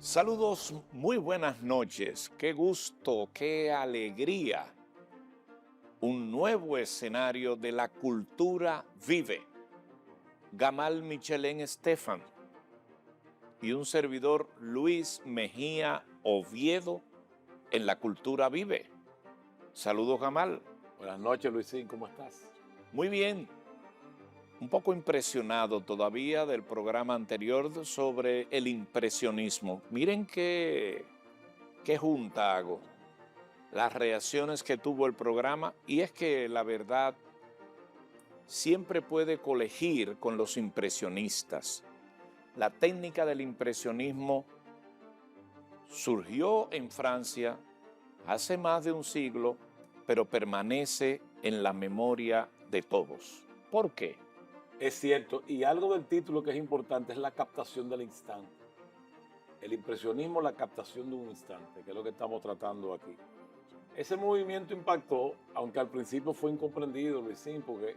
Saludos, muy buenas noches. Qué gusto, qué alegría. Un nuevo escenario de la cultura vive. Gamal Michelén Estefan y un servidor Luis Mejía Oviedo en la cultura vive. Saludos, Gamal. Buenas noches, Luisín, ¿cómo estás? Muy bien. Un poco impresionado todavía del programa anterior sobre el impresionismo. Miren qué junta hago. Las reacciones que tuvo el programa, y es que la verdad siempre puede colegir con los impresionistas. La técnica del impresionismo surgió en Francia hace más de un siglo, pero permanece en la memoria de todos. ¿Por qué? Es cierto, y algo del título que es importante es la captación del instante. El impresionismo, la captación de un instante, que es lo que estamos tratando aquí. Ese movimiento impactó, aunque al principio fue incomprendido, Luisín, porque,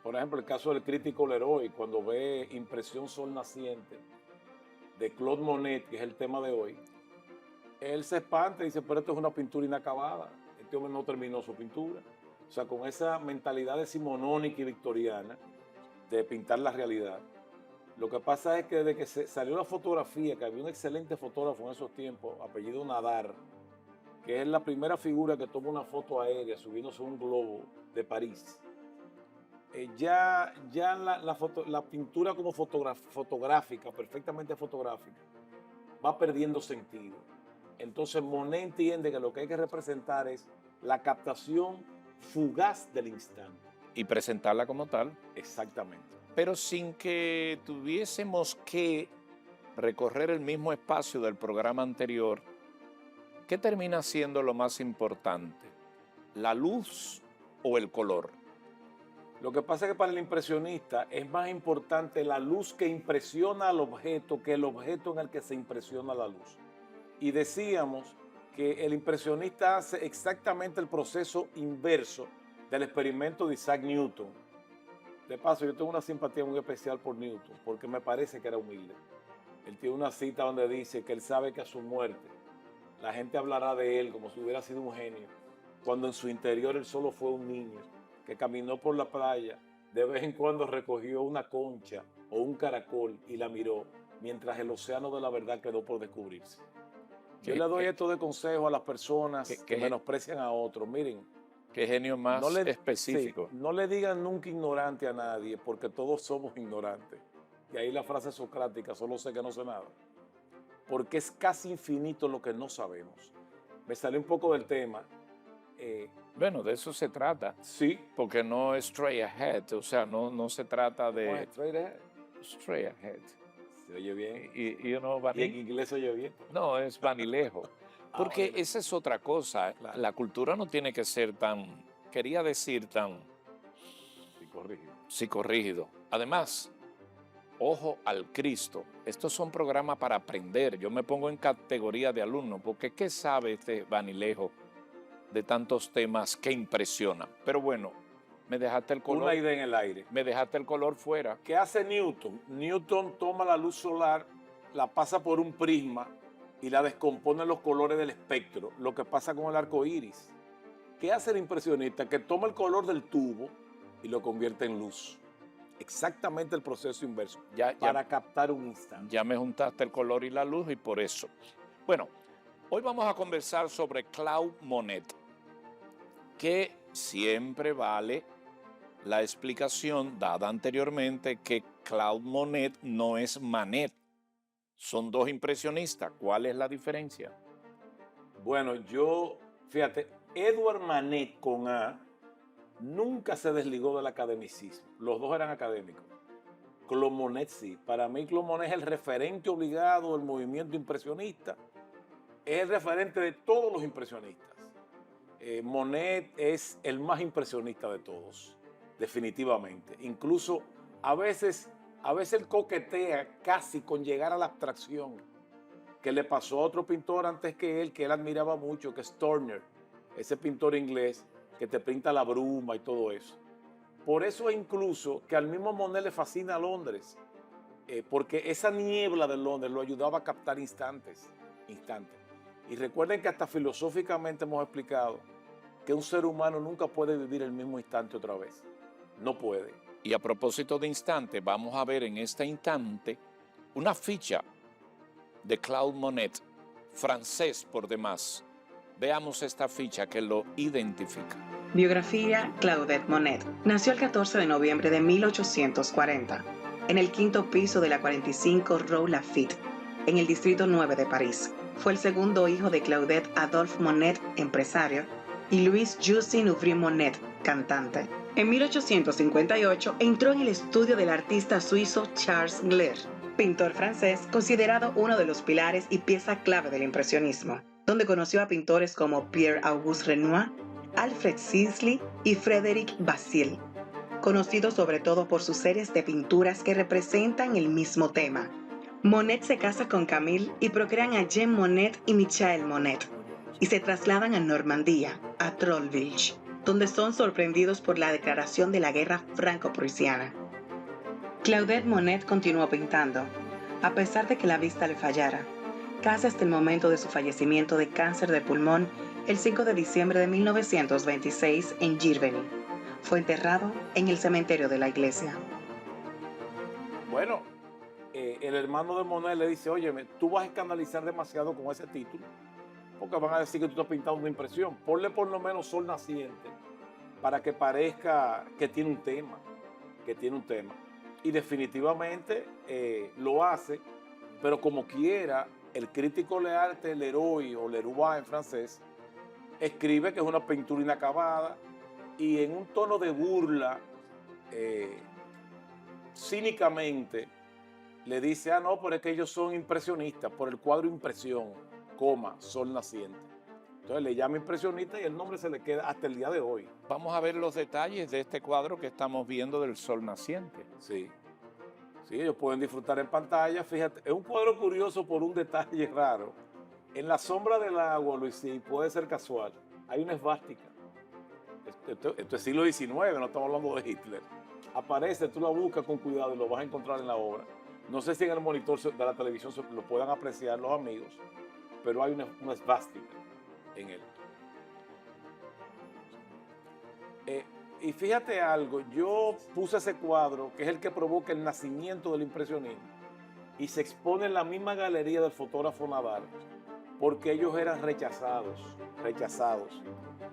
por ejemplo, el caso del crítico Leroy, cuando ve Impresión Sol Naciente de Claude Monet, que es el tema de hoy, él se espanta y dice, pero esto es una pintura inacabada. Este hombre no terminó su pintura. O sea, con esa mentalidad decimonónica y victoriana de pintar la realidad. Lo que pasa es que desde que salió la fotografía, que había un excelente fotógrafo en esos tiempos, apellido Nadar, que es la primera figura que toma una foto aérea subiéndose a un globo de París. Ya la pintura como fotográfica, perfectamente fotográfica, va perdiendo sentido. Entonces Monet entiende que lo que hay que representar es la captación fugaz del instante. Y presentarla como tal, Exactamente. pero sin que tuviésemos que recorrer el mismo espacio del programa anterior. ¿Qué termina siendo lo más importante? ¿La luz o el color? Lo que pasa es que para el impresionista es más importante la luz que impresiona al objeto que el objeto en el que se impresiona la luz. Y decíamos que el impresionista hace exactamente el proceso inverso del experimento de Isaac Newton. De paso, yo tengo una simpatía muy especial por Newton, porque me parece que era humilde. Él tiene una cita donde dice que él sabe que a su muerte la gente hablará de él como si hubiera sido un genio, cuando en su interior él solo fue un niño que caminó por la playa, de vez en cuando recogió una concha o un caracol y la miró, mientras el océano de la verdad quedó por descubrirse. Yo le doy esto de consejo a las personas que menosprecian a otros. Miren, qué genio no más le, específico. no le digan nunca ignorante a nadie, porque todos somos ignorantes. Y ahí la frase socrática, solo sé que no sé nada. Porque es casi infinito lo que no sabemos. Me salió un poco del tema. Bueno, de eso se trata, Sí. porque no es straight ahead, o sea, no se trata ¿Cómo es? de Straight ahead. straight ahead. Se oye bien. Y uno Y en inglés se oye bien. no, es vanilejo. Porque Vale. esa es otra cosa. Claro. La cultura no tiene que ser tan, quería decir tan Sí, corrigido. psicorrígido. Además, ojo al Cristo. Estos son programas para aprender. Yo me pongo en categoría de alumno, porque ¿qué sabe este vanilejo de tantos temas que impresionan? Pero bueno, me dejaste el color. Una idea en el aire. Me dejaste el color fuera. ¿Qué hace Newton? Newton toma la luz solar, la pasa por un prisma y la descompone en los colores del espectro, lo que pasa con el arco iris. ¿Qué hace el impresionista? Que toma el color del tubo y lo convierte en luz. Exactamente el proceso inverso, para captar un instante. Ya me juntaste el color y la luz y por eso. Bueno, hoy vamos a conversar sobre Claude Monet, que siempre vale la explicación dada anteriormente que Claude Monet no es Manet. Son dos impresionistas. ¿Cuál es la diferencia? Bueno, fíjate, Edouard Manet con A nunca se desligó del academicismo. Los dos eran académicos. Claude Monet sí. Para mí Claude Monet es el referente obligado del movimiento impresionista. Es el referente de todos los impresionistas. Monet es el más impresionista de todos, definitivamente. Incluso a veces él coquetea casi con llegar a la abstracción, que le pasó a otro pintor antes que él admiraba mucho, que es Turner, ese pintor inglés que te pinta la bruma y todo eso. Por eso es incluso que al mismo Monet le fascina Londres, porque esa niebla de Londres lo ayudaba a captar instantes. Y recuerden que hasta filosóficamente hemos explicado que un ser humano nunca puede vivir el mismo instante otra vez. No puede. Y a propósito de instante, vamos a ver en este instante una ficha de Claude Monet, francés por demás. Veamos esta ficha que lo identifica. Biografía Claudette Monet. Nació el 14 de noviembre de 1840 en el quinto piso de la 45 Rue Lafitte, en el distrito 9 de París. Fue el segundo hijo de Claudette Adolphe Monet, empresario, y Louise Justine Aubry Monet, cantante. En 1858 entró en el estudio del artista suizo Charles Gleyre, pintor francés considerado uno de los pilares y pieza clave del impresionismo, donde conoció a pintores como Pierre-Auguste Renoir, Alfred Sisley y Frédéric Basile, conocidos sobre todo por sus series de pinturas que representan el mismo tema. Monet se casa con Camille y procrean a Jean Monet y Michael Monet, y se trasladan a Normandía, a Trollville, donde son sorprendidos por la declaración de la guerra franco-prusiana. Claudette Monet continuó pintando, a pesar de que la vista le fallara, casi hasta el momento de su fallecimiento de cáncer de pulmón el 5 de diciembre de 1926 en Giverny. Fue enterrado en el cementerio de la iglesia. Bueno, el hermano de Monet le dice, óyeme, tú vas a escandalizar demasiado con ese título, porque van a decir que tú estás pintando una impresión. Ponle por lo menos Sol Naciente, para que parezca que tiene un tema, Y definitivamente lo hace, pero como quiera, el crítico de arte, Leroy o Leroy en francés, escribe que es una pintura inacabada y en un tono de burla, cínicamente, le dice, no, pero es que ellos son impresionistas, por el cuadro Impresión, Sol Naciente. Entonces le llama impresionista y el nombre se le queda hasta el día de hoy. Vamos a ver los detalles de este cuadro que estamos viendo del Sol Naciente. Sí, ellos pueden disfrutar en pantalla. Fíjate, es un cuadro curioso por un detalle raro. En la sombra del agua, Luisín, puede ser casual, hay una esvástica. Esto es siglo XIX, no estamos hablando de Hitler. Aparece, tú la buscas con cuidado y lo vas a encontrar en la obra. No sé si en el monitor de la televisión lo puedan apreciar los amigos, pero hay una esvástica en él. Y fíjate algo, yo puse ese cuadro, que es el que provoca el nacimiento del impresionismo, y se expone en la misma galería del fotógrafo Nadal, porque ellos eran rechazados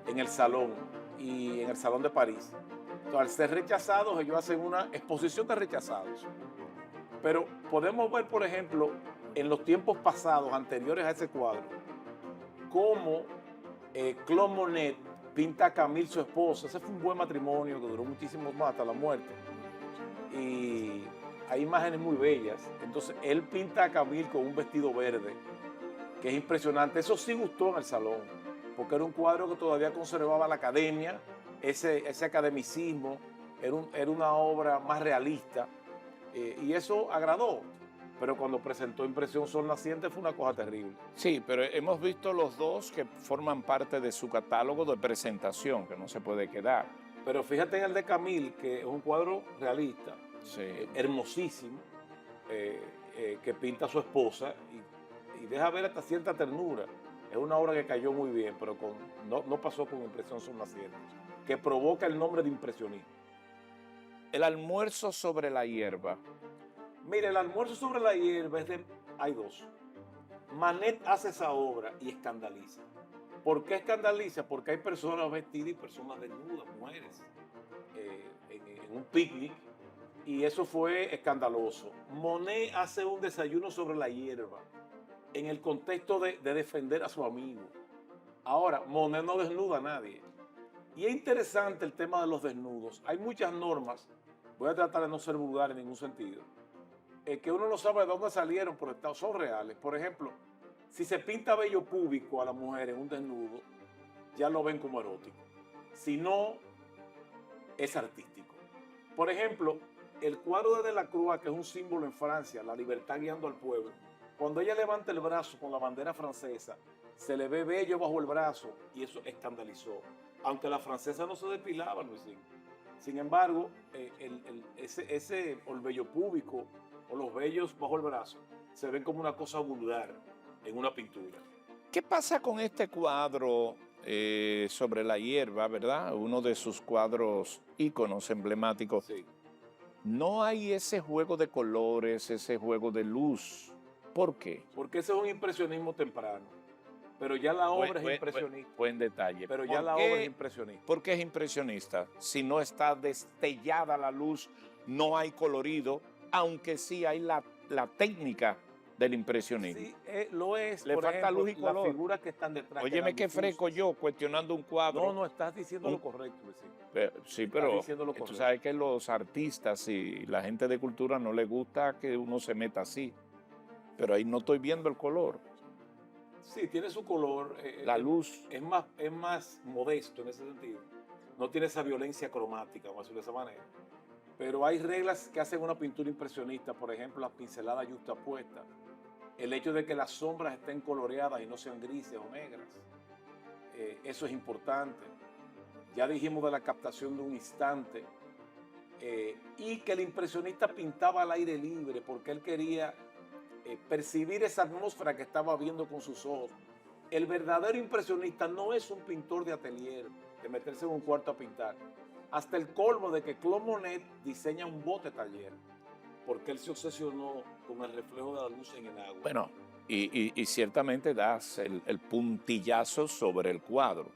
en el salón de París. Entonces, al ser rechazados, ellos hacen una exposición de rechazados. Pero podemos ver, por ejemplo, en los tiempos pasados, anteriores a ese cuadro, cómo Claude Monet pinta a Camille, su esposa. Ese fue un buen matrimonio que duró muchísimo más hasta la muerte. Y hay imágenes muy bellas. Entonces, él pinta a Camille con un vestido verde, que es impresionante. Eso sí gustó en el salón, porque era un cuadro que todavía conservaba la academia, ese academicismo, era una obra más realista, y eso agradó. Pero cuando presentó Impresión Sol Naciente fue una cosa terrible. Sí, pero hemos visto los dos que forman parte de su catálogo de presentación, que no se puede quedar. Pero fíjate en el de Camille, que es un cuadro realista, sí, hermosísimo, que pinta a su esposa y deja ver hasta cierta ternura. Es una obra que cayó muy bien, pero no pasó con Impresión Sol Naciente, que provoca el nombre de impresionismo. El almuerzo sobre la hierba. Mire, el almuerzo sobre la hierba hay dos. Manet hace esa obra y escandaliza. ¿Por qué escandaliza? Porque hay personas vestidas y personas desnudas, mujeres, en un picnic, y eso fue escandaloso. Monet hace un desayuno sobre la hierba en el contexto de defender a su amigo. Ahora, Monet no desnuda a nadie. Y es interesante el tema de los desnudos. Hay muchas normas, voy a tratar de no ser vulgar en ningún sentido, que uno no sabe de dónde salieron, pero son reales. Por ejemplo, si se pinta vello púbico a la mujer en un desnudo, ya lo ven como erótico. Si no, es artístico. Por ejemplo, el cuadro de Delacroix, que es un símbolo en Francia, la libertad guiando al pueblo, cuando ella levanta el brazo con la bandera francesa, se le ve vello bajo el brazo y eso escandalizó. Aunque la francesa no se depilaba, Luisín. Sin embargo, el vello púbico o los vellos bajo el brazo se ven como una cosa vulgar en una pintura. ¿Qué pasa con este cuadro sobre la hierba, verdad? Uno de sus cuadros íconos emblemáticos. Sí. No hay ese juego de colores, ese juego de luz. ¿Por qué? Porque ese es un impresionismo temprano. Pero ya la obra es impresionista. Buen detalle. Pero ya la obra es impresionista. ¿Por qué es impresionista? Si no está destellada la luz, no hay colorido, aunque sí hay la técnica del impresionismo. Sí, lo es. Le por falta ejemplo, luz y color. las figuras que están detrás. Óyeme qué freco yo cuestionando un cuadro. No estás diciendo lo correcto, vecino. Sí, pero diciendo lo tú correcto. sabes que los artistas y la gente de cultura no les gusta que uno se meta así. Pero ahí no estoy viendo el color. Sí, tiene su color. La luz. Es más modesto en ese sentido. No tiene esa violencia cromática, vamos a decirlo de esa manera. Pero hay reglas que hacen una pintura impresionista, por ejemplo, las pinceladas yuxtapuestas, el hecho de que las sombras estén coloreadas y no sean grises o negras. Eso es importante. Ya dijimos de la captación de un instante, y que el impresionista pintaba al aire libre porque él quería percibir esa atmósfera que estaba viendo con sus ojos. El verdadero impresionista no es un pintor de atelier, de meterse en un cuarto a pintar. Hasta el colmo de que Claude Monet diseña un bote taller, porque él se obsesionó con el reflejo de la luz en el agua. Bueno, y ciertamente das el puntillazo sobre el cuadro.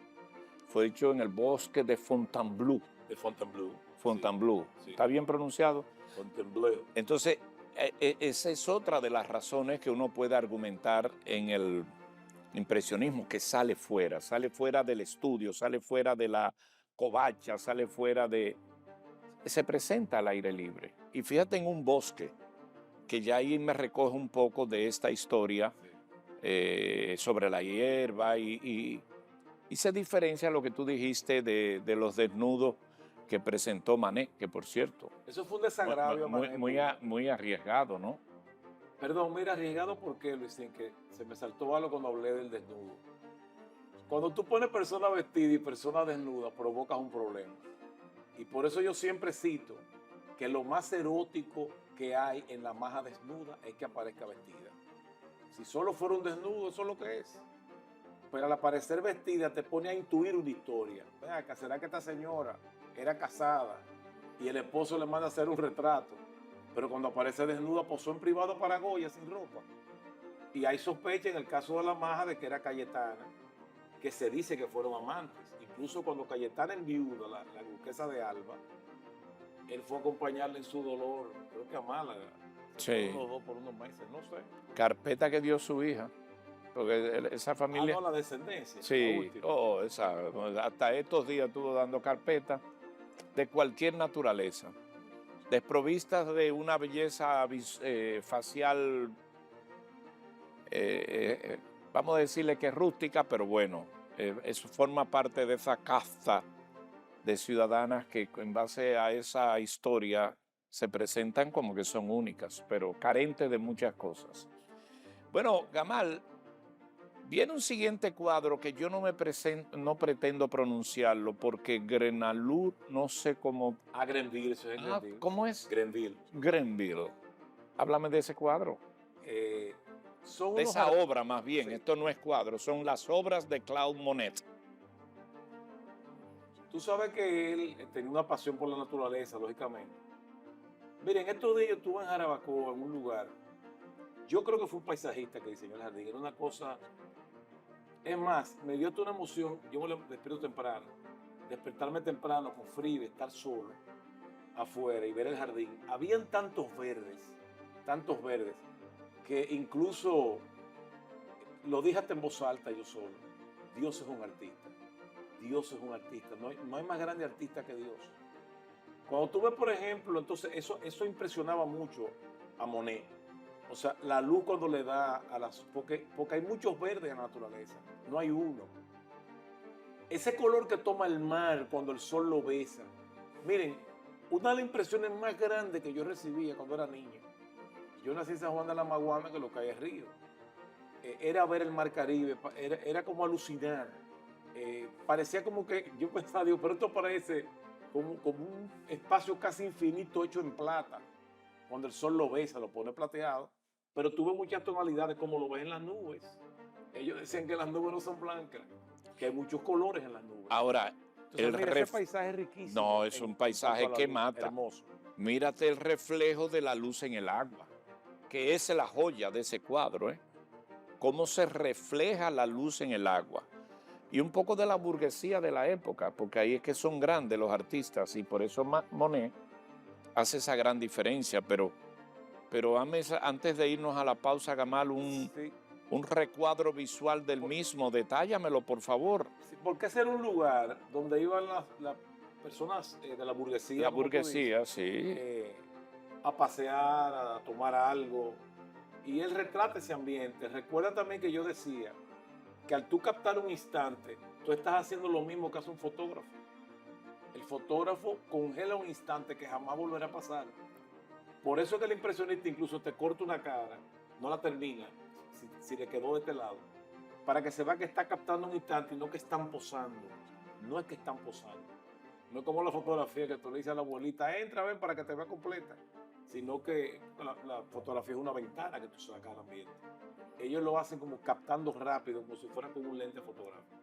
Fue hecho en el bosque de Fontainebleau. De Fontainebleau. Fontainebleau. Sí. ¿Está bien pronunciado? Fontainebleau. Entonces, esa es otra de las razones que uno puede argumentar en el impresionismo, que sale fuera del estudio, sale fuera de la covacha, sale fuera de... Se presenta al aire libre. Y fíjate en un bosque, que ya ahí me recoge un poco de esta historia sobre la hierba y se diferencia lo que tú dijiste de los desnudos que presentó Manet, que por cierto... Eso fue un desagravio. Muy arriesgado, ¿no? Perdón, mira, arriesgado porque, Luisín, que se me saltó algo cuando hablé del desnudo. Cuando tú pones persona vestida y persona desnuda, provocas un problema. Y por eso yo siempre cito que lo más erótico que hay en la maja desnuda es que aparezca vestida. Si solo fuera un desnudo, eso es lo que es. Pero al aparecer vestida te pone a intuir una historia. Vea, ¿será que esta señora era casada y el esposo le manda a hacer un retrato? Pero cuando aparece desnuda, posó en privado para Goya sin ropa. Y hay sospecha en el caso de la maja de que era Cayetana, que se dice que fueron amantes. Incluso cuando Cayetana enviuda, la duquesa de Alba, él fue a acompañarle en su dolor, creo que a Málaga. Sí. Por unos meses, no sé. Carpeta que dio su hija. Porque esa familia... no, la descendencia. Sí, hasta estos días estuvo dando carpeta de cualquier naturaleza, desprovistas de una belleza facial, vamos a decirle que rústica, pero bueno, eso forma parte de esa casta de ciudadanas que en base a esa historia se presentan como que son únicas, pero carentes de muchas cosas. Bueno, Gamal, viene un siguiente cuadro que yo no pretendo pronunciarlo porque Grenalur, no sé cómo... Grenville, eso es Grenville. ¿Cómo es? Grenville. Grenville. Háblame de ese cuadro. De esa obra más bien, sí. Esto no es cuadro, son las obras de Claude Monet. Tú sabes que él tenía una pasión por la naturaleza, lógicamente. Miren, estos días yo estuve en Jarabacoa, en un lugar. Yo creo que fue un paisajista que diseñó el jardín. Era una cosa... Es más, me dio toda una emoción. Yo me despierto temprano. Despertarme temprano con frío, estar solo afuera y ver el jardín. Habían tantos verdes, que incluso lo dije hasta en voz alta yo solo. Dios es un artista. Dios es un artista. No hay más grande artista que Dios. Cuando tú ves, por ejemplo, entonces eso impresionaba mucho a Monet. O sea, la luz cuando le da a las... Porque hay muchos verdes en la naturaleza, no hay uno. Ese color que toma el mar cuando el sol lo besa. Miren, una de las impresiones más grandes que yo recibía cuando era niño, yo nací en San Juan de la Maguana, que lo que hay es río, era ver el mar Caribe, era como alucinar. Parecía como que, yo pensaba, Dios, pero esto parece como un espacio casi infinito hecho en plata. cuando el sol lo besa, lo pone plateado, pero tuve muchas tonalidades como lo ves en las nubes. Ellos decían que las nubes no son blancas, que hay muchos colores en las nubes. Ahora, Entonces, mira, ese paisaje es riquísimo. No, es un paisaje que mata. Hermoso. Mírate el reflejo de la luz en el agua, que es la joya de ese cuadro, ¿eh? Cómo se refleja la luz en el agua. Y un poco de la burguesía de la época, porque ahí es que son grandes los artistas y por eso Monet hace esa gran diferencia. Pero antes de irnos a la pausa, Gamal, un recuadro visual del mismo, detállamelo, por favor. Sí, porque ese era un lugar donde iban las personas de la burguesía. La burguesía, sí. A pasear, a tomar algo. Y él retrata ese ambiente. Recuerda también que yo decía que al tú captar un instante, tú estás haciendo lo mismo que hace un fotógrafo. El fotógrafo congela un instante que jamás volverá a pasar. Por eso es que el impresionista incluso te corta una cara, no la termina, si le quedó de este lado, para que se vea que está captando un instante y no que están posando. No es que están posando. No es como la fotografía que tú le dices a la abuelita, entra, ven para que te vea completa, sino que la fotografía es una ventana que tú sacas al ambiente. Ellos lo hacen como captando rápido, como si fuera con un lente fotográfico.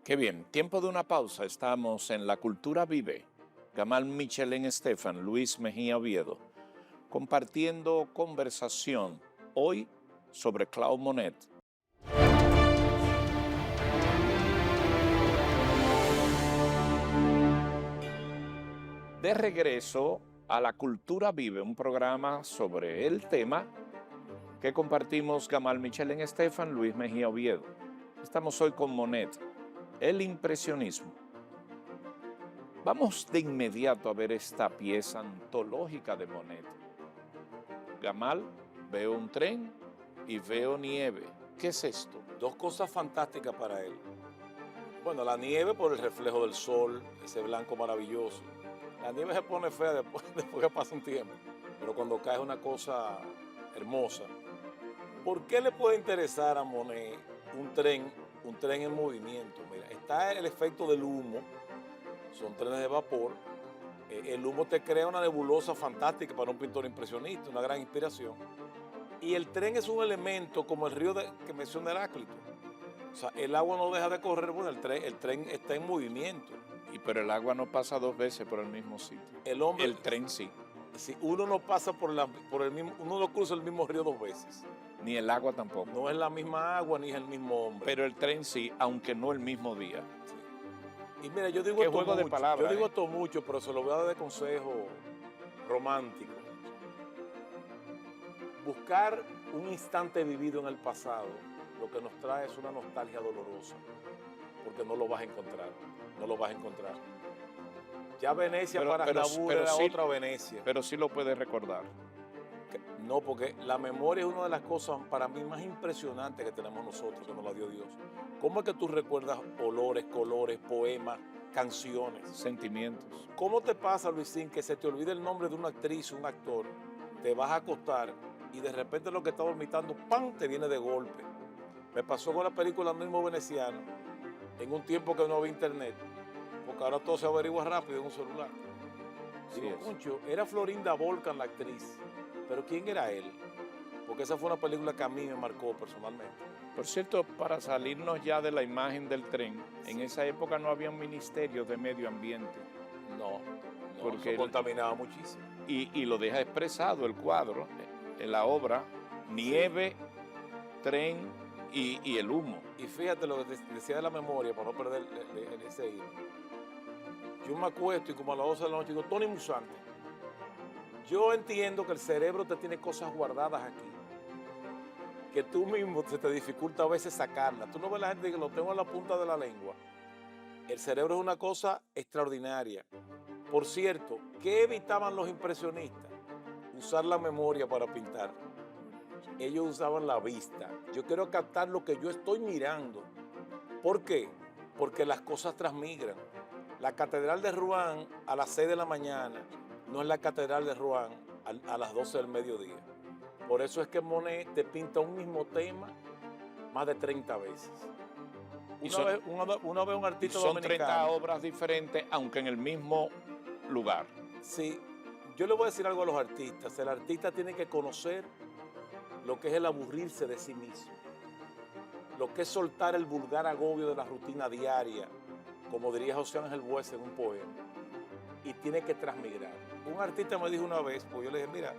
Qué bien. Tiempo de una pausa. Estamos en La Cultura Vive. Gamal Michelén Estefan, Luis Mejía Oviedo, compartiendo conversación hoy sobre Claude Monet. De regreso a La Cultura Vive, un programa sobre el tema que compartimos Gamal Michelén Estefan, Luis Mejía Oviedo. Estamos hoy con Monet, el impresionismo. Vamos de inmediato a ver esta pieza antológica de Monet. Gamal, veo un tren y veo nieve. ¿Qué es esto? Dos cosas fantásticas para él. Bueno, la nieve por el reflejo del sol, ese blanco maravilloso. La nieve se pone fea después que pasa un tiempo, pero cuando cae es una cosa hermosa. ¿Por qué le puede interesar a Monet un tren en movimiento? Mira, está el efecto del humo, son trenes de vapor. El humo te crea una nebulosa fantástica para un pintor impresionista, una gran inspiración. Y el tren es un elemento como el río que menciona Heráclito. O sea, el agua no deja de correr, bueno, el tren está en movimiento. Pero el agua no pasa dos veces por el mismo sitio. El tren sí. Si uno no pasa por el mismo, uno no cruza el mismo río dos veces. Ni el agua tampoco. No es la misma agua ni es el mismo hombre. Pero el tren sí, aunque no el mismo día. Sí. Y mira, yo digo esto juego mucho, de palabras, yo digo esto mucho, pero se lo voy a dar de consejo romántico. Buscar un instante vivido en el pasado, lo que nos trae es una nostalgia dolorosa, porque no lo vas a encontrar, no lo vas a encontrar. Ya Venecia para Aznavour era sí, otra Venecia. Pero sí lo puedes recordar. No, porque la memoria es una de las cosas para mí más impresionantes que tenemos nosotros, que nos la dio Dios. ¿Cómo es que tú recuerdas olores, colores, poemas, canciones? Sentimientos. ¿Cómo te pasa, Luisín, que se te olvide el nombre de una actriz, un actor, te vas a acostar y de repente lo que estás dormitando, ¡pam!, te viene de golpe? Me pasó con la película Mismo Veneciano, en un tiempo que no había internet, porque ahora todo se averigua rápido en un celular. Digo, Concho, era Florinda Volcan la actriz, pero ¿quién era él? Porque esa fue una película que a mí me marcó personalmente. Por cierto, para salirnos ya de la imagen del tren, sí, en esa época no había un ministerio de medio ambiente. No, porque contaminaba muchísimo. Y lo deja expresado el cuadro, en la obra, nieve, sí, tren y el humo. Y fíjate lo que decía de la memoria, para no perder ese hilo. Yo me acuesto y como a las 12 de la noche digo, Tony Musante, yo entiendo que el cerebro te tiene cosas guardadas aquí, que tú mismo se te dificulta a veces sacarlas. Tú no ves la gente que lo tengo en la punta de la lengua. El cerebro es una cosa extraordinaria. Por cierto, ¿qué evitaban los impresionistas? Usar la memoria para pintar. Ellos usaban la vista. Yo quiero captar lo que yo estoy mirando. ¿Por qué? Porque las cosas transmigran. La catedral de Rouen a las 6 de la mañana no es la catedral de Rouen a las 12 del mediodía. Por eso es que Monet te pinta un mismo tema más de 30 veces. Una vez un artista son dominicano. 30 obras diferentes, aunque en el mismo lugar. Sí. Yo le voy a decir algo a los artistas. El artista tiene que conocer lo que es el aburrirse de sí mismo, lo que es soltar el vulgar agobio de la rutina diaria, como diría José Ángel Bues en un poema, y tiene que transmigrar. Un artista me dijo una vez, pues yo le dije, mira,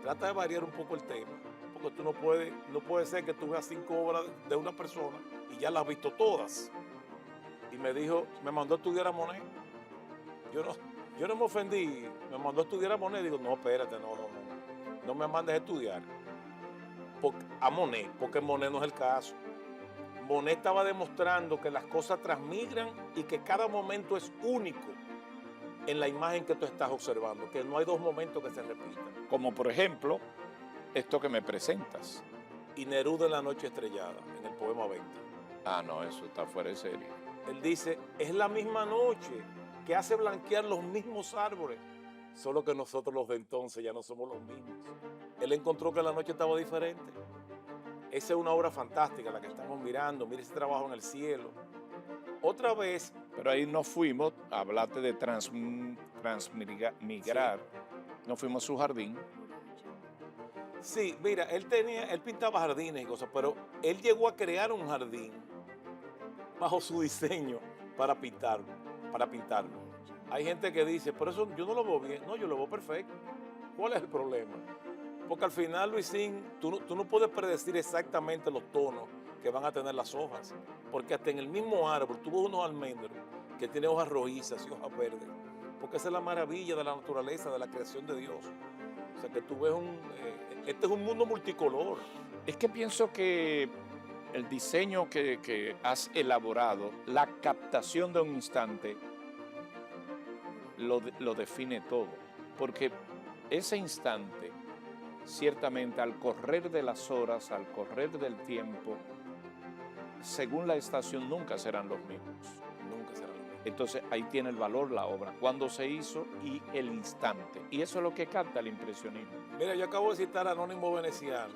trata de variar un poco el tema, porque tú no puede ser que tú veas 5 obras de una persona y ya las has visto todas. Y me dijo, me mandó a estudiar a Monet. Yo no me ofendí, me mandó a estudiar a Monet. Digo, no, espérate, no me mandes a estudiar a Monet, porque Monet no es el caso. Monet estaba demostrando que las cosas transmigran y que cada momento es único en la imagen que tú estás observando, que no hay 2 momentos que se repitan. Como por ejemplo, esto que me presentas. Y Neruda en La noche estrellada, en el poema 20. Ah, no, eso está fuera de serie. Él dice, es la misma noche que hace blanquear los mismos árboles, solo que nosotros los de entonces ya no somos los mismos. Él encontró que la noche estaba diferente. Esa es una obra fantástica, la que estamos mirando. Mire ese trabajo en el cielo. Otra vez. Pero ahí nos fuimos, hablaste de transmigrar, sí. Nos fuimos a su jardín. Sí, mira, él pintaba jardines y cosas, pero él llegó a crear un jardín bajo su diseño para pintarlo. Hay gente que dice, pero eso yo no lo veo bien. No, yo lo veo perfecto. ¿Cuál es el problema? Porque al final, Luisín, tú no puedes predecir exactamente los tonos que van a tener las hojas. Porque hasta en el mismo árbol, tú ves unos almendros que tienen hojas rojizas y hojas verdes. Porque esa es la maravilla de la naturaleza, de la creación de Dios. O sea, que tú ves este es un mundo multicolor. Es que pienso que el diseño que has elaborado, la captación de un instante, lo define todo. Porque ese instante, ciertamente al correr de las horas, al correr del tiempo, según la estación nunca serán los mismos. Nunca serán los mismos. Entonces ahí tiene el valor la obra, cuándo se hizo y el instante. Y eso es lo que capta el impresionismo. Mira, yo acabo de citar a Anónimo Veneciano.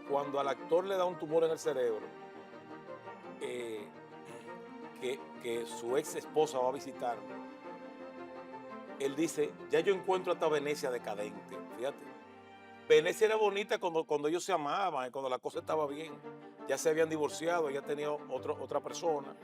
Cuando al actor le da un tumor en el cerebro, que su ex esposa va a visitarlo, él dice, ya yo encuentro hasta Venecia decadente. Fíjate, Venecia era bonita cuando ellos se amaban, cuando la cosa estaba bien. Ya se habían divorciado, ya tenía otra persona.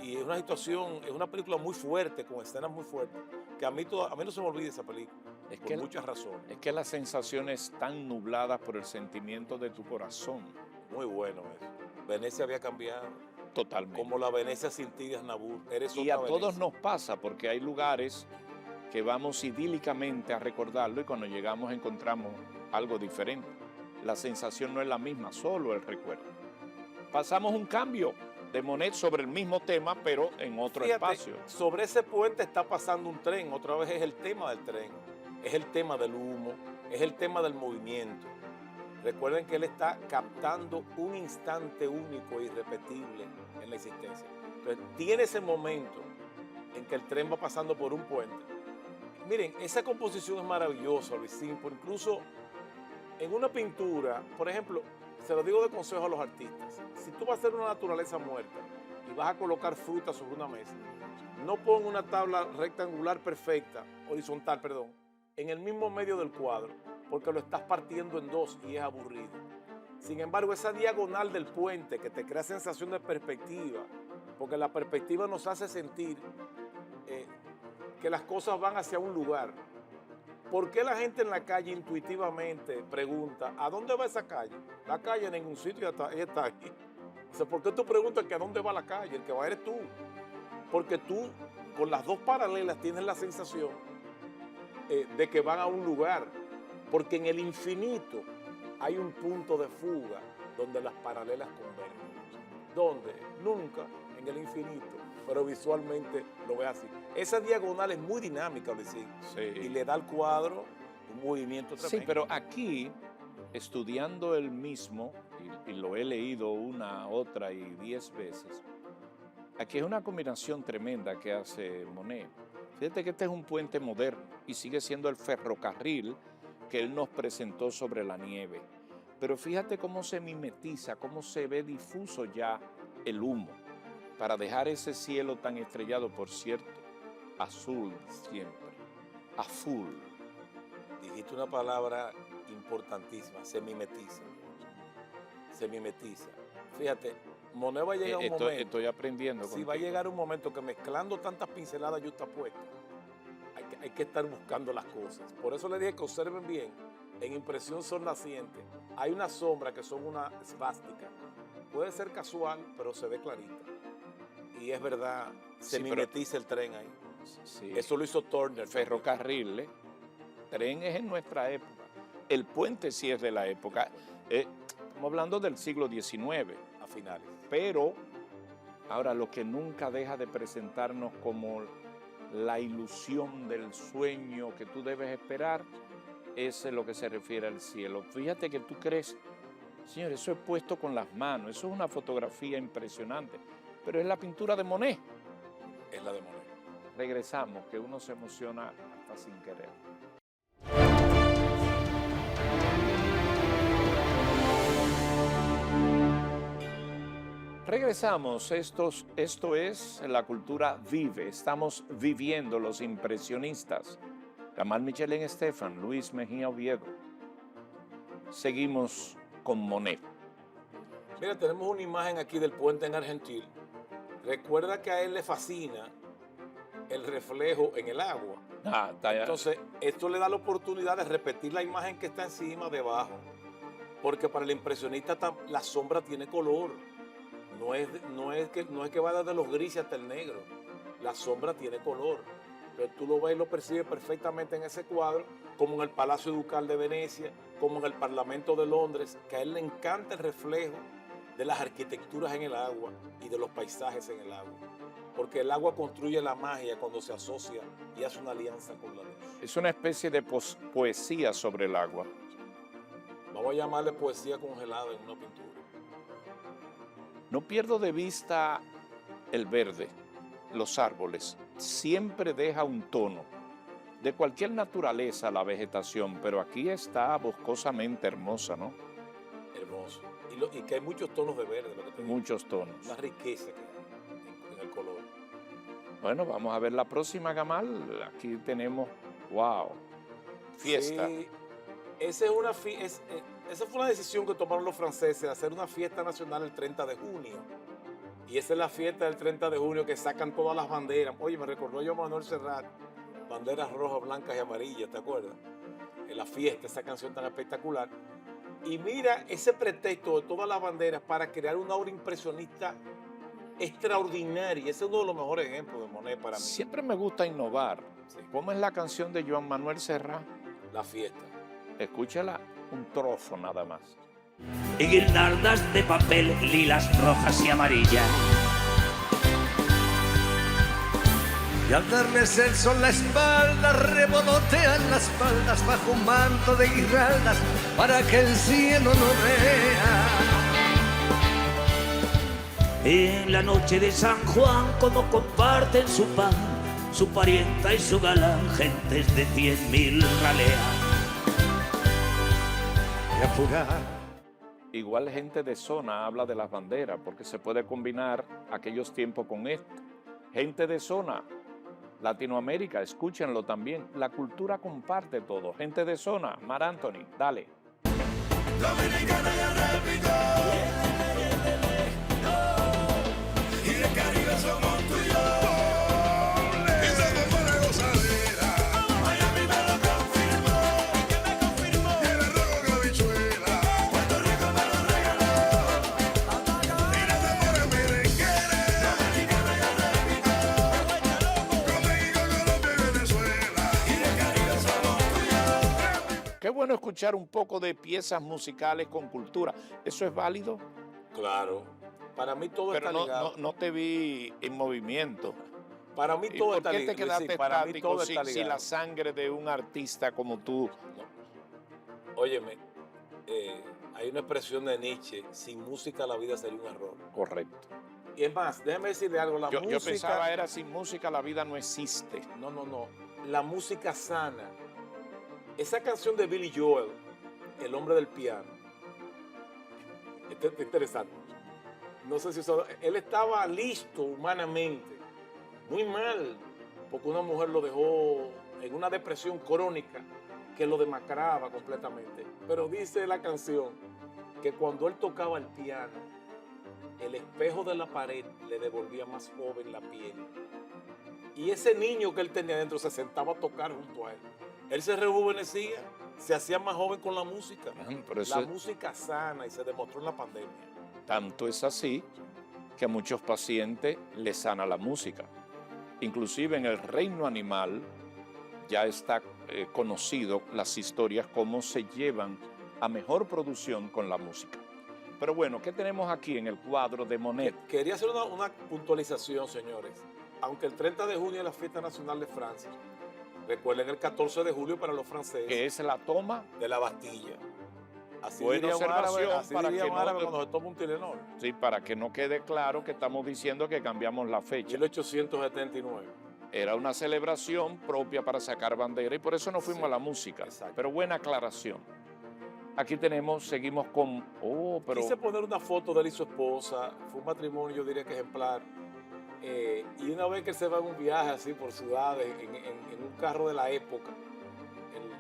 Y es una situación, es una película muy fuerte, con escenas muy fuertes, que a mí no se me olvida esa película, por muchas razones. Es que las sensaciones están nubladas por el sentimiento de tu corazón. Muy bueno eso. Venecia había cambiado. Totalmente. Como la Venecia sin ti de Aznavour. Y a todos nos pasa, porque hay lugares que vamos idílicamente a recordarlo y cuando llegamos encontramos algo diferente. La sensación no es la misma, solo el recuerdo. Pasamos un cambio de Monet sobre el mismo tema, pero en otro espacio. Sobre ese puente está pasando un tren, otra vez es el tema del tren, es el tema del humo, es el tema del movimiento. Recuerden que él está captando un instante único e irrepetible en la existencia. Entonces, tiene ese momento en que el tren va pasando por un puente. Miren, esa composición es maravillosa, Luisín, porque incluso en una pintura, por ejemplo, se lo digo de consejo a los artistas, si tú vas a hacer una naturaleza muerta y vas a colocar fruta sobre una mesa, no pon una tabla rectangular perfecta, horizontal, perdón, en el mismo medio del cuadro, porque lo estás partiendo en dos y es aburrido. Sin embargo, esa diagonal del puente que te crea sensación de perspectiva, porque la perspectiva nos hace sentir que las cosas van hacia un lugar. ¿Por qué la gente en la calle intuitivamente pregunta, ¿a dónde va esa calle? La calle en ningún sitio ya está aquí. O sea, ¿por qué tú preguntas que a dónde va la calle? El que va eres tú. Porque tú, con las dos paralelas, tienes la sensación de que van a un lugar. Porque en el infinito hay un punto de fuga donde las paralelas convergen. ¿Dónde? Nunca en el infinito, pero visualmente lo ves así. Esa diagonal es muy dinámica, Luisín, sí. Y le da al cuadro un movimiento tremendo. Sí, pero aquí, estudiando el mismo, y lo he leído una, otra y 10 veces, aquí es una combinación tremenda que hace Monet. Fíjate que este es un puente moderno y sigue siendo el ferrocarril que él nos presentó sobre la nieve. Pero fíjate cómo se mimetiza, cómo se ve difuso ya el humo, para dejar ese cielo tan estrellado, por cierto, azul siempre, azul. dijiste una palabra importantísima, se mimetiza. Se mimetiza. Fíjate, Monet va a llegar un momento. Estoy aprendiendo. Sí, va a llegar un momento que mezclando tantas pinceladas yuxtapuestas, hay que estar buscando las cosas. Por eso le dije que observen bien, en impresión sol naciente, hay una sombra que son una esvástica. Puede ser casual, pero se ve clarita. Y es verdad, se mimetiza el tren ahí. Sí. Eso lo hizo Turner. Ferrocarril, tren es en nuestra época. El puente sí es de la época. Estamos hablando del siglo XIX. A finales. Pero ahora lo que nunca deja de presentarnos como la ilusión del sueño que tú debes esperar es lo que se refiere al cielo. Fíjate que tú crees, señor, eso es puesto con las manos, eso es una fotografía impresionante, pero es la pintura de Monet. Es la de Monet. Regresamos, que uno se emociona hasta sin querer. Regresamos, esto es La Cultura Vive, estamos viviendo los impresionistas. Gamal Michelén Estefan, Luis Mejía Oviedo. Seguimos con Monet. Mira, tenemos una imagen aquí del puente en Argentil. Recuerda que a él le fascina el reflejo en el agua. Entonces, esto le da la oportunidad de repetir la imagen que está encima, debajo. Porque para el impresionista la sombra tiene color. No es que va desde los grises hasta el negro. La sombra tiene color. Entonces tú lo ves y lo percibes perfectamente en ese cuadro, como en el Palacio Ducal de Venecia, como en el Parlamento de Londres, que a él le encanta el reflejo de las arquitecturas en el agua y de los paisajes en el agua. Porque el agua construye la magia cuando se asocia y hace una alianza con la luz. Es una especie de poesía sobre el agua. Vamos a llamarle poesía congelada en una pintura. No pierdo de vista el verde, los árboles. Siempre deja un tono. De cualquier naturaleza la vegetación, pero aquí está boscosamente hermosa, ¿no? Hermoso. Y que hay muchos tonos de verde. Lo que te muchos digo. tonos. Una riqueza que hay en el color. Bueno, vamos a ver la próxima, Gamal. Aquí tenemos, wow, fiesta. Sí, esa fue una decisión que tomaron los franceses, de hacer una fiesta nacional el 30 de junio. Y esa es la fiesta del 30 de junio que sacan todas las banderas. Oye, me recordó yo a Manuel Serrat, banderas rojas, blancas y amarillas, ¿te acuerdas? En la fiesta, esa canción tan espectacular. Y mira ese pretexto de todas las banderas para crear una obra impresionista extraordinaria. Ese es uno de los mejores ejemplos de Monet para mí. Siempre me gusta innovar. Sí. ¿Cómo es la canción de Joan Manuel Serrat? La fiesta. Escúchala un trozo nada más. Y guirnaldas de papel, lilas, rojas y amarillas. Y al darles el sol la espalda, revolotean las faldas bajo un manto de guirnaldas para que el cielo no vea. En la noche de San Juan, como comparten su pan, su parienta y su galán, gentes de 100.000 raleas. Y a fugar. Igual gente de zona habla de las banderas, porque se puede combinar aquellos tiempos con este. Gente de zona, Latinoamérica, escúchenlo también. La cultura comparte todo. Gente de zona, Mar Anthony, dale. Dominicana y repito, y de Caribe somos tú y yo. Y somos para gozadera. Miami me lo confirmó. ¿Qué me confirmó? Y el arroz con habichuela. Puerto Rico me lo regaló. Y las amores merengueras. Dominicana y repito, con México, Colombia y Venezuela. Y de Caribe somos tú y yo. Qué bueno escuchar un poco de piezas musicales con cultura. ¿Eso es válido? Claro. Para mí todo Pero está ligado. no te vi en movimiento. Para mí ¿Y todo por está qué te ligado. quedaste Sí, para mí estático todo si, está si ligado. la sangre de un artista como tú? Óyeme, hay una expresión de Nietzsche: sin música la vida sería un error. Correcto. Y es más, déjame decirle algo, la Yo música... pensaba era sin música la vida no existe. No, la música sana. Esa canción de Billy Joel, El hombre del piano, es interesante. No sé si eso... Él estaba listo humanamente, muy mal, porque una mujer lo dejó en una depresión crónica que lo demacraba completamente. Pero dice la canción que cuando él tocaba el piano, el espejo de la pared le devolvía más joven la piel. Y ese niño que él tenía dentro se sentaba a tocar junto a él. Él se rejuvenecía, se hacía más joven con la música. Pero eso La música sana, y se demostró en la pandemia. tanto es así que a muchos pacientes les sana la música. Inclusive en el reino animal ya está conocido las historias cómo se llevan a mejor producción con la música. Pero bueno, ¿qué tenemos aquí en el cuadro de Monet? Quería hacer una puntualización, señores. Aunque el 30 de junio es la fiesta nacional de Francia, recuerden el 14 de julio para los franceses. Que es la toma De la Bastilla. Así Buena diría un árabe, observación así para diría que un no árabe te- cuando se toma un Tylenol. Sí, para que no quede claro que estamos diciendo que cambiamos la fecha. 1879. Era una celebración propia para sacar bandera y por eso nos fuimos Sí, a la música. exacto. Pero buena aclaración. Aquí seguimos con... Oh, pero... Quise poner una foto de él y su esposa. Fue un matrimonio, yo diría que ejemplar. Y una vez que él se va en un viaje así por ciudades, en un carro de la época,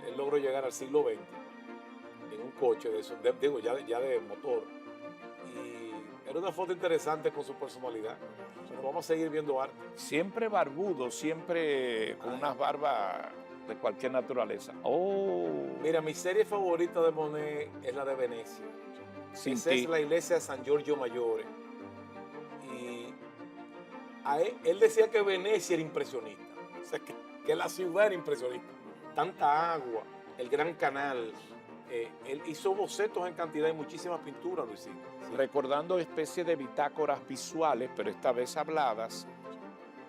él logró llegar al siglo XX, en un coche de eso, digo, ya de motor. Y era una foto interesante con su personalidad. Pero vamos a seguir viendo arte. Siempre barbudo, siempre con unas barbas de cualquier naturaleza. Oh, Mira, mi serie favorita de Monet es la de Venecia. sin Esa ti. es la iglesia de San Giorgio Maggiore. Y él decía que Venecia era impresionista. O sea, que la ciudad era impresionista. Tanta agua, el gran canal. Él hizo bocetos en cantidad y muchísimas pinturas, Luisito. Sí. Recordando especie de bitácoras visuales, pero esta vez habladas,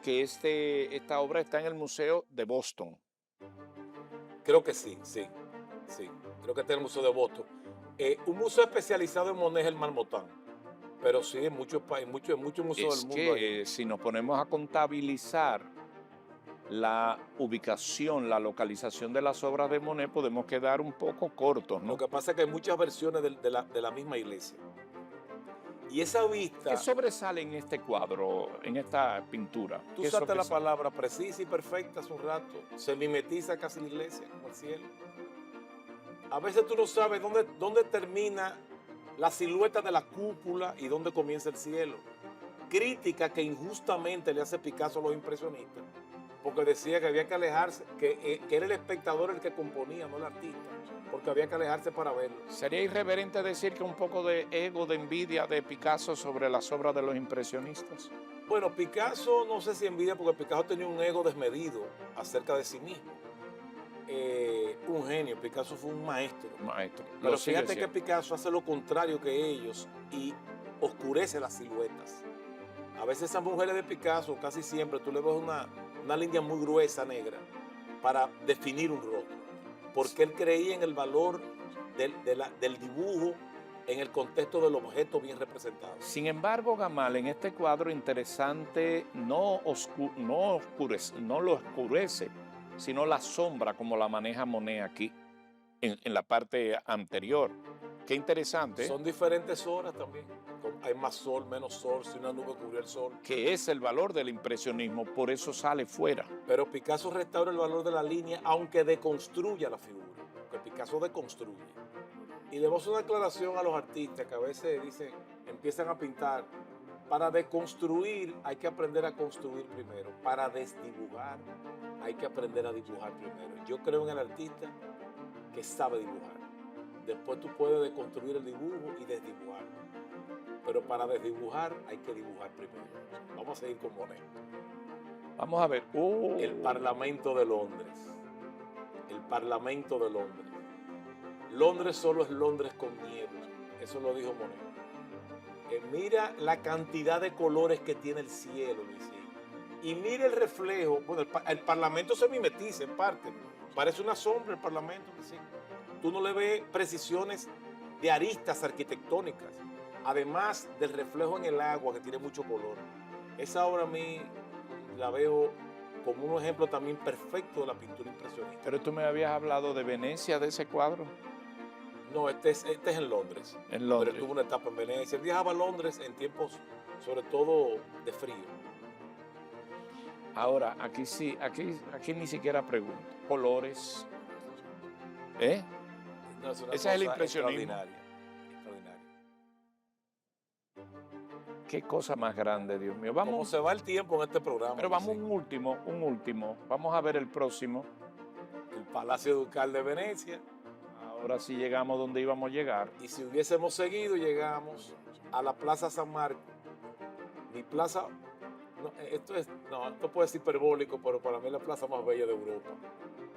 que esta obra está en el Museo de Boston. Creo que sí. Creo que está en el Museo de Boston. Un museo especializado en Monet es el Marmotán. Pero sí, en muchos museos Es del mundo hay. que si nos ponemos a contabilizar la ubicación, la localización de las obras de Monet, podemos quedar un poco cortos, ¿no? Lo que pasa es que hay muchas versiones de la misma iglesia. Y esa vista, ¿Qué sobresale en este cuadro, en esta pintura? tú ¿Qué usaste la sobresale? palabra precisa y perfecta hace un rato, se mimetiza casi la iglesia, como el cielo. A veces tú no sabes dónde termina la silueta de la cúpula y dónde comienza el cielo. Crítica que injustamente le hace Picasso a los impresionistas, porque decía que había que alejarse, que era el espectador el que componía, no el artista, porque había que alejarse para verlo. Sería irreverente decir que un poco de ego, de envidia de Picasso sobre las obras de los impresionistas. Bueno, Picasso, no sé si envidia, porque Picasso tenía un ego desmedido acerca de sí mismo. Un genio, Picasso fue un maestro. Maestro. Pero Lo sigue fíjate que siendo. Picasso hace lo contrario que ellos y oscurece las siluetas. A veces esas mujeres de Picasso, casi siempre, tú le ves una línea muy gruesa negra para definir un rostro. Porque él creía en el valor del dibujo en el contexto del objeto bien representado. Sin embargo, Gamal, en este cuadro interesante no lo oscurece, sino la sombra como la maneja Monet aquí, en la parte anterior. Qué interesante, Son diferentes horas también. Hay más sol, menos sol, si una nube cubrió el sol. que es el valor del impresionismo, por eso sale fuera. Pero Picasso restaura el valor de la línea, aunque deconstruya la figura. Porque Picasso deconstruye. Y debemos una aclaración a los artistas que a veces dicen, empiezan a pintar. Para deconstruir hay que aprender a construir primero. Para desdibujar hay que aprender a dibujar primero. Yo creo en el artista que sabe dibujar. Después tú puedes deconstruir el dibujo y desdibujar. Pero para desdibujar hay que dibujar primero. Vamos a seguir con Monet. Vamos a ver. Oh, El Parlamento de Londres. El Parlamento de Londres. Londres solo es Londres con niebla. Eso lo dijo Monet. Mira la cantidad de colores que tiene el cielo, Luisín. Y mira el reflejo. Bueno, el Parlamento se mimetiza en parte. Parece una sombra el Parlamento, Luisín. Tú no le ves precisiones de aristas arquitectónicas. Además del reflejo en el agua que tiene mucho color. Esa obra a mí la veo como un ejemplo también perfecto de la pintura impresionista. pero tú me habías hablado de Venecia, de ese cuadro. No, este es en Londres. En Londres. Pero tuvo una etapa en Venecia. Él viajaba a Londres en tiempos, sobre todo, de frío. Ahora, aquí sí, aquí ni siquiera pregunto. Colores. ¿Eh? No, es una Ese es el cosa impresionismo. extraordinaria, extraordinaria. Qué cosa más grande, Dios mío. Cómo Vamos, se va el tiempo en este programa. pero vamos sí. un último. Vamos a ver el próximo. El Palacio Ducal de Venecia. Ahora sí llegamos donde íbamos a llegar. Y si hubiésemos seguido, llegamos a la Plaza San Marcos. Mi plaza, esto puede ser hiperbólico, pero para mí es la plaza más bella de Europa.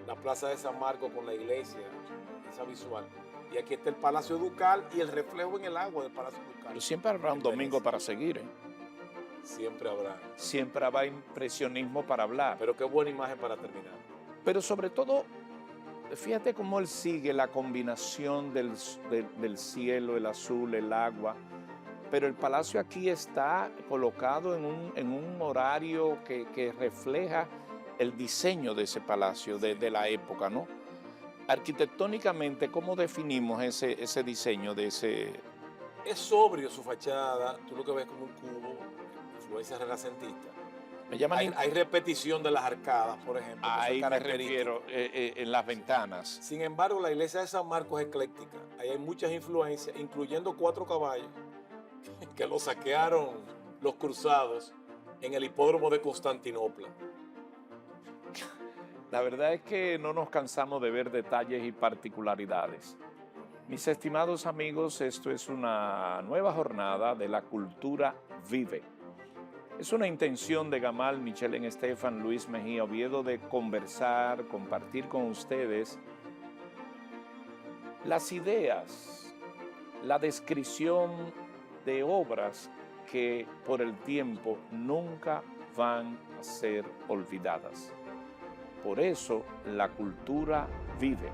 La Plaza de San Marcos con la iglesia, esa visual. Y aquí está el Palacio Ducal y el reflejo en el agua del Palacio Ducal. Pero siempre habrá un domingo para seguir, ¿eh? Siempre habrá. Siempre habrá impresionismo para hablar. Pero qué buena imagen para terminar. Pero sobre todo, fíjate cómo él sigue la combinación del cielo, el azul, el agua. Pero el palacio aquí está colocado en un horario que refleja el diseño de ese palacio, de la época, ¿no? Arquitectónicamente, ¿cómo definimos ese diseño de ese...? Es sobrio su fachada, tú lo que ves como un cubo, influencia renacentista. Me llaman Hay repetición de las arcadas, por ejemplo. que son ahí me características. refiero, en las ventanas. Sin embargo, la iglesia de San Marcos es ecléctica. Ahí hay muchas influencias, incluyendo 4 caballos que los saquearon los cruzados en el hipódromo de Constantinopla. La verdad es que no nos cansamos de ver detalles y particularidades. Mis estimados amigos, esto es una nueva jornada de La Cultura Vive. Es una intención de Gamal, Michelle Estefan, Luis Mejía Oviedo de conversar, compartir con ustedes las ideas, la descripción de obras que por el tiempo nunca van a ser olvidadas. Por eso la cultura vive.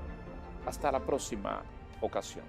Hasta la próxima ocasión.